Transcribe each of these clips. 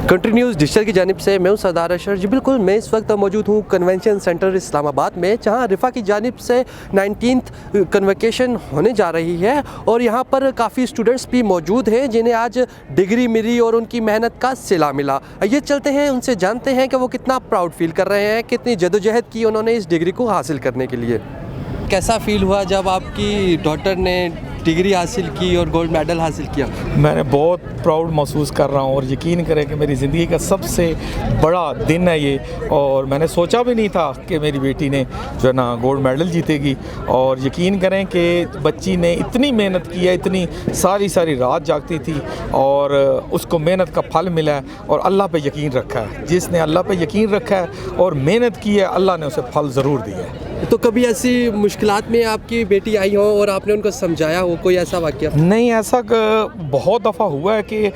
Country news digital की जानिब से मैं हूं सरदार अशर। जी बिल्कुल, मैं इस वक्त मौजूद हूं कन्वेंशन सेंटर इस्लामाबाद में, जहां रिफ़ा की जानिब से 19th कन्वोकेशन होने जा रही है और यहां पर काफ़ी स्टूडेंट्स भी मौजूद हैं जिन्हें आज डिग्री मिली और उनकी मेहनत का सिला मिला। ये चलते हैं उनसे जानते हैं कि वो कितना प्राउड फील कर रहे हैं, कितनी जदोजहद की उन्होंने इस डिग्री को हासिल करने के लिए। कैसा फील हुआ जब आपकी डॉटर ने डिग्री हासिल की और गोल्ड मेडल हासिल किया? मैंने बहुत प्राउड महसूस कर रहा हूँ और यकीन करें कि मेरी ज़िंदगी का सबसे बड़ा दिन है ये। और मैंने सोचा भी नहीं था कि मेरी बेटी ने जो है ना गोल्ड मेडल जीतेगी। और यकीन करें कि बच्ची ने इतनी मेहनत की है, इतनी सारी रात जागती थी और उसको मेहनत का फल मिला है। और अल्लाह पे यकीन रखा है, जिसने अल्लाह पे यकीन रखा है और मेहनत की है, अल्लाह ने उसे फल ज़रूर दिया है। तो कभी ऐसी मुश्किलात में आपकी बेटी आई हो और आपने उनको समझाया हो, कोई ऐसा वाक़या? नहीं, ऐसा बहुत दफ़ा हुआ है कि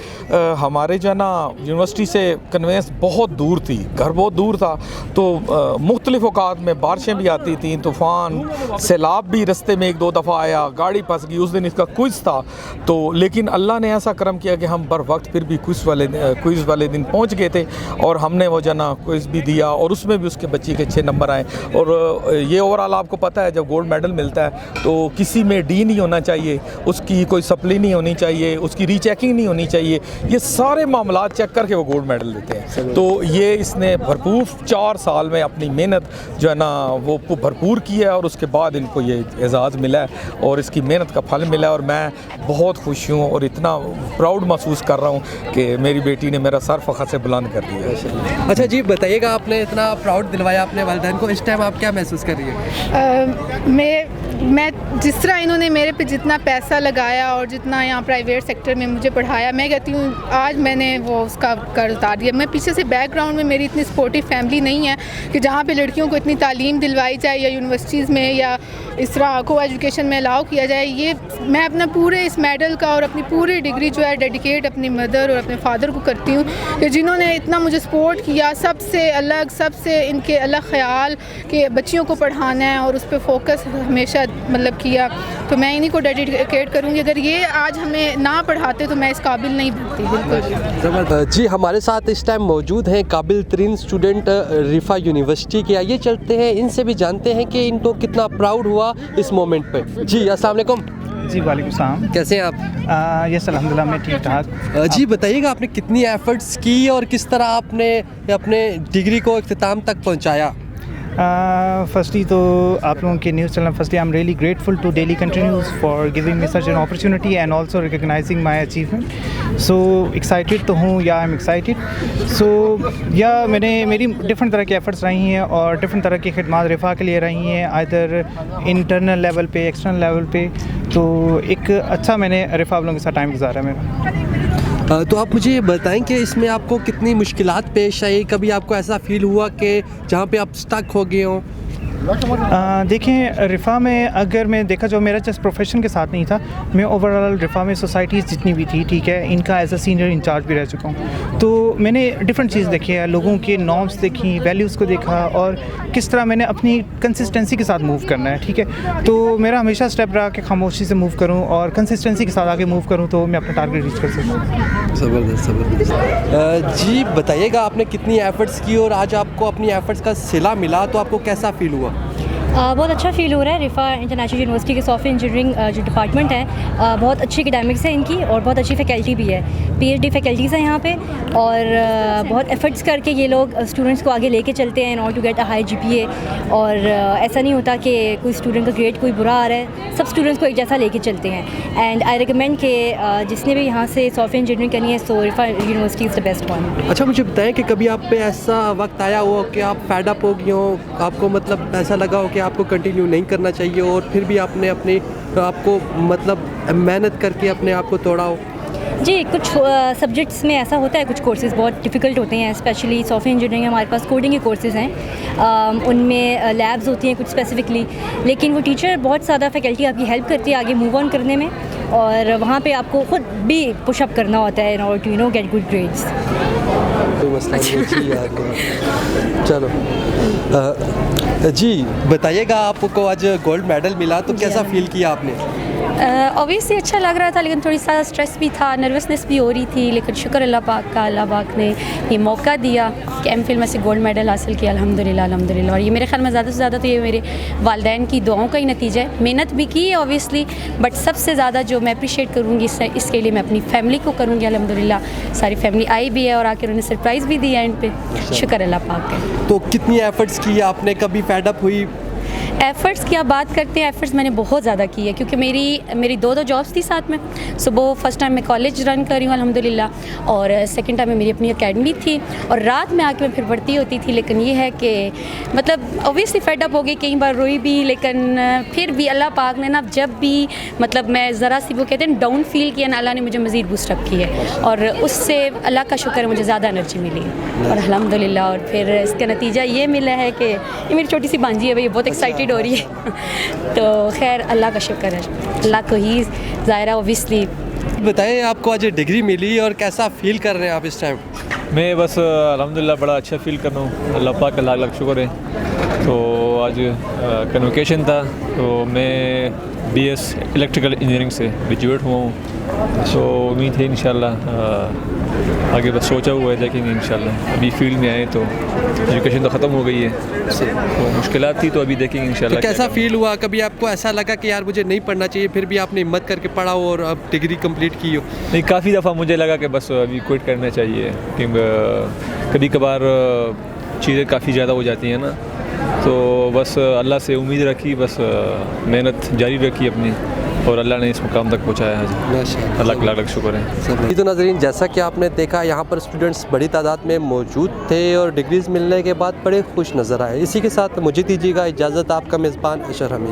हमारे जो है ना यूनिवर्सिटी से कन्वेंस बहुत दूर थी, घर बहुत दूर था, तो मुख्तलिफ़ औक़ात में बारिशें भी आती थी, तूफ़ान, सैलाब भी रास्ते में एक दो दफ़ा आया, गाड़ी फंस गई। उस दिन इसका क्विज़ था, तो लेकिन अल्लाह ने ऐसा करम किया कि हम बर वक्त फिर भी क्विज़ वाले दिन पहुँच गए थे और हमने वो जो है ना क्विज़ भी दिया और उसमें भी उसके बच्चे के अच्छे नंबर आए। और ये ओवरऑल आपको पता है, जब गोल्ड मेडल मिलता है तो किसी में डी नहीं होना चाहिए, उसकी कोई सप्ली नहीं होनी चाहिए, उसकी रीचेकिंग नहीं होनी चाहिए, ये सारे मामला चेक करके वो गोल्ड मेडल देते हैं। तो ये इसने भरपूर 4 साल में अपनी मेहनत जो है ना वो भरपूर की है और उसके बाद इनको ये एजाज़ मिला है और इसकी मेहनत का फल मिला है। और मैं बहुत खुश हूँ और इतना प्राउड महसूस कर रहा हूँ कि मेरी बेटी ने मेरा सर फ़ख्र से बुलंद कर दिया। अच्छा जी, बताइएगा, आपने इतना प्राउड दिलवाया अपने वालिदैन को, इस टाइम आप क्या महसूस कर रही है? मैं जिस तरह इन्होंने मेरे पे जितना पैसा लगाया और जितना यहाँ प्राइवेट सेक्टर में मुझे पढ़ाया, मैं कहती हूँ आज मैंने वो उसका कर्ज उतार दिया। मैं पीछे से बैकग्राउंड में मेरी इतनी सपोर्टिव फैमिली नहीं है कि जहाँ पे लड़कियों को इतनी तालीम दिलवाई जाए या यूनिवर्सिटीज़ में या इस तरह को एजुकेशन में अलाउ किया जाए। ये मैं अपना पूरे इस मेडल का और अपनी पूरी डिग्री जो है डेडिकेट अपनी मदर और अपने फादर को करती हूँ कि जिन्होंने इतना मुझे सपोर्ट किया, सबसे अलग, सबसे इनके अलग ख्याल कि बच्चियों को पढ़ाना है और उस पर फोकस हमेशा मतलब किया। तो मैं इन्हीं को डेडिकेट करूँगी। अगर ये आज हमें ना पढ़ाते तो मैं इस काबिल नहीं बनती। बिल्कुल जी, हमारे साथ इस टाइम मौजूद हैं काबिल तरीन स्टूडेंट रिफ़ा यूनिवर्सिटी के। आइए चलते हैं, इनसे भी जानते हैं कि इनको कितना प्राउड हुआ इस मोमेंट पे। जी अस्सलाम वालेकुम। जी वालेकुम सलाम। कैसे हैं आप? यस अल्हम्दुलिल्लाह, मैं ठीक ठाक। जी बताइएगा, आपने कितनी एफ़र्ट्स की और किस तरह आपने अपने डिग्री को इख्तिताम तक पहुंचाया? फर्स्टली तो आप लोगों के news channel, firstly I am really grateful to Daily Country News for giving me such an opportunity and also recognising my achievement. So excited तो हूँ, या आई एम एक्साइटेड। सो या मेरी डिफरेंट तरह की एफ़र्ट्स रही हैं और डिफरेंट तरह की खिदमात रिफ़ा के लिए रही हैं, आइदर इंटरनल लेवल पे, एक्सटर्नल लेवल पे। तो एक अच्छा मैंने रिफ़ा वालों के साथ टाइम गुजारा मेरा। तो आप मुझे ये बताएं कि इसमें आपको कितनी मुश्किलात पेश आई? कभी आपको ऐसा फ़ील हुआ कि जहाँ पे आप स्टक हो गए हों? देखें, रिफ़ा में अगर मैं देखा जो मेरा जस्ट प्रोफेशन के साथ नहीं था, मैं ओवरऑल रिफ़ा में सोसाइटीज़ जितनी भी थी, ठीक है, इनका एज अ सीनियर इंचार्ज भी रह चुका हूँ। तो मैंने डिफरेंट चीज़ देखी है, लोगों के नॉर्म्स देखी, वैल्यूज़ को देखा और किस तरह मैंने अपनी कंसिस्टेंसी के साथ मूव करना है, ठीक है। तो मेरा हमेशा स्टेप रहा कि खामोशी से मूव करूँ और कंसिस्टेंसी के साथ आगे मूव करूँ तो मैं अपना टारगेट रीच कर सकूँ। ज़बरदस्त। जी बताइएगा, आपने कितनी एफ़र्ट्स की और आज आपको अपनी एफ़र्ट्स का सिला मिला, तो आपको कैसा फ़ील हुआ? बहुत अच्छा फ़ील हो रहा है। रिफ़ा इंटरनेशनल यूनिवर्सिटी के सॉफ्टवेयर इंजीनियरिंग जो डिपार्टमेंट है, बहुत अच्छी एकेडमिक्स है इनकी और बहुत अच्छी फैकल्टी भी है, पीएचडी फैकल्टीज़ हैं यहाँ पे। और बहुत एफर्ट्स करके ये लोग स्टूडेंट्स को आगे लेके चलते हैं in order to get a high GPA. और ऐसा नहीं होता कि कोई स्टूडेंट का ग्रेड कोई बुरा आ रहा है, सब स्टूडेंट्स को एक जैसा लेके चलते हैं। एंड आई रिकमेंड कि जिसने भी यहाँ से सॉफ्टवेयर इंजीनियरिंग करनी है so Riphah university is the best one. अच्छा, मुझे बताएं कि कभी आप पे ऐसा वक्त आया हो कि आप फेड अप हो गए हो, आपको मतलब ऐसा लगा हो कि आपको कंटिन्यू नहीं करना चाहिए और फिर भी आपने आपको मतलब मेहनत करके अपने आप को तोड़ा हो? जी, कुछ सब्जेक्ट्स में ऐसा होता है, कुछ कोर्सेज़ बहुत डिफ़िकल्ट होते हैं, स्पेशली सॉफ्टवेयर इंजीनियरिंग हमारे पास कोडिंग के कोर्सेज़ हैं, उनमें लैब्स होती हैं कुछ स्पेसिफिकली, लेकिन वो टीचर बहुत ज़्यादा फैकल्टी आपकी हेल्प करती है आगे मूव ऑन करने में और वहाँ पे आपको खुद भी पुशअप करना होता है in order to get good grades. कोई मसला नहीं जी। चलो जी बताइएगा, आपको आज गोल्ड मेडल मिला तो कैसा फ़ील किया आपने? ऑब्वियसली अच्छा लग रहा था, लेकिन थोड़ी सा स्ट्रेस भी था, नर्वसनेस भी हो रही थी, लेकिन शुक्र अल्लाह पाक का, अल्लाह पाक ने ये मौका दिया कि एमफिल में से गोल्ड मेडल हासिल किया, अल्हम्दुलिल्लाह अल्हम्दुलिल्लाह। और ये मेरे ख्याल में ज़्यादा से ज़्यादा तो ये मेरे वालिदैन की दुआओं का ही नतीजा है। मेहनत भी की है ऑब्वियसली, बट सबसे ज़्यादा जो मैं अप्रिशिएट करूँगी इसके लिए मैं अपनी फैमिली को करूँगी। अल्हम्दुलिल्लाह सारी फैमिली आई भी है और आकर उन्हें सरप्राइज़ भी दिया एंड पे, शुक्र अल्लाह पाक का। तो कितनी एफर्ट्स की आपने, कभी फेड अप हुई? एफ़र्ट्स की आप बात करते हैं, एफ़र्ट्स मैंने बहुत ज़्यादा की है, क्योंकि मेरी दो जॉब्स थी साथ में। सुबह फर्स्ट टाइम मैं कॉलेज रन कर रही हूँ अल्हम्दुलिल्लाह, और सेकंड टाइम में मेरी अपनी एकेडमी थी, और रात में आके मैं फिर पढ़ती होती थी। लेकिन ये है कि मतलब ऑब्वियसली फेड अप हो गई, कई बार रोई भी, लेकिन फिर भी अल्लाह पाक ने ना, जब भी मतलब मैं ज़रा सी वो कहते हैं डाउन फील किया ना, अल्लाह ने मुझे मज़ीद बूस्ट अप की है, और उससे अल्लाह का शुक्र है मुझे ज़्यादा एनर्जी मिली है, और अल्हम्दुलिल्लाह। और फिर इसका नतीजा ये मिला है कि ये मेरी छोटी सी भांजी है भाई, बहुत एक्साइटेड हो रही है। तो खैर अल्लाह का शुक्र है, अल्लाह को ही ज़ाहिर ऑब्वियसली। बताएं, आपको आज डिग्री मिली और कैसा फील कर रहे हैं आप इस टाइम? मैं बस अल्हम्दुलिल्लाह बड़ा अच्छा फ़ील कर रहा हूँ, अल्लाह पाक का लाख लाख शुक्र है। तो आज कन्वोकेशन था, तो मैं BS इलेक्ट्रिकल इंजीनियरिंग से ग्रेजुएट हुआ हूँ। तो उम्मीद है इंशाल्लाह आगे बस सोचा हुआ है, देखेंगे इंशाल्लाह। अभी फील्ड में आए तो एजुकेशन तो ख़त्म हो गई है, तो मुश्किलात थी, तो अभी देखेंगे इंशाल्लाह। तो कैसा फील हुआ? कभी आपको ऐसा लगा कि यार मुझे नहीं पढ़ना चाहिए, फिर भी आपने हिम्मत करके पढ़ा हो और अब डिग्री कंप्लीट की हो? नहीं, काफ़ी दफ़ा मुझे लगा कि बस अभी क्विट करना चाहिए, क्योंकि कभी कभार चीज़ें काफ़ी ज़्यादा हो जाती हैं ना, तो बस अल्लाह से उम्मीद रखी, बस मेहनत जारी रखी अपनी, और अल्लाह ने इस मुकाम तक पहुँचाया है। अल्लाह का लाख लाख शुक्र है। तो नाज़रीन, जैसा कि आपने देखा, यहाँ पर स्टूडेंट्स बड़ी तादाद में मौजूद थे और डिग्रीज़ मिलने के बाद बड़े खुश नज़र आए। इसी के साथ मुझे दीजिएगा इजाज़त, आपका मेज़बान अशर हमीद।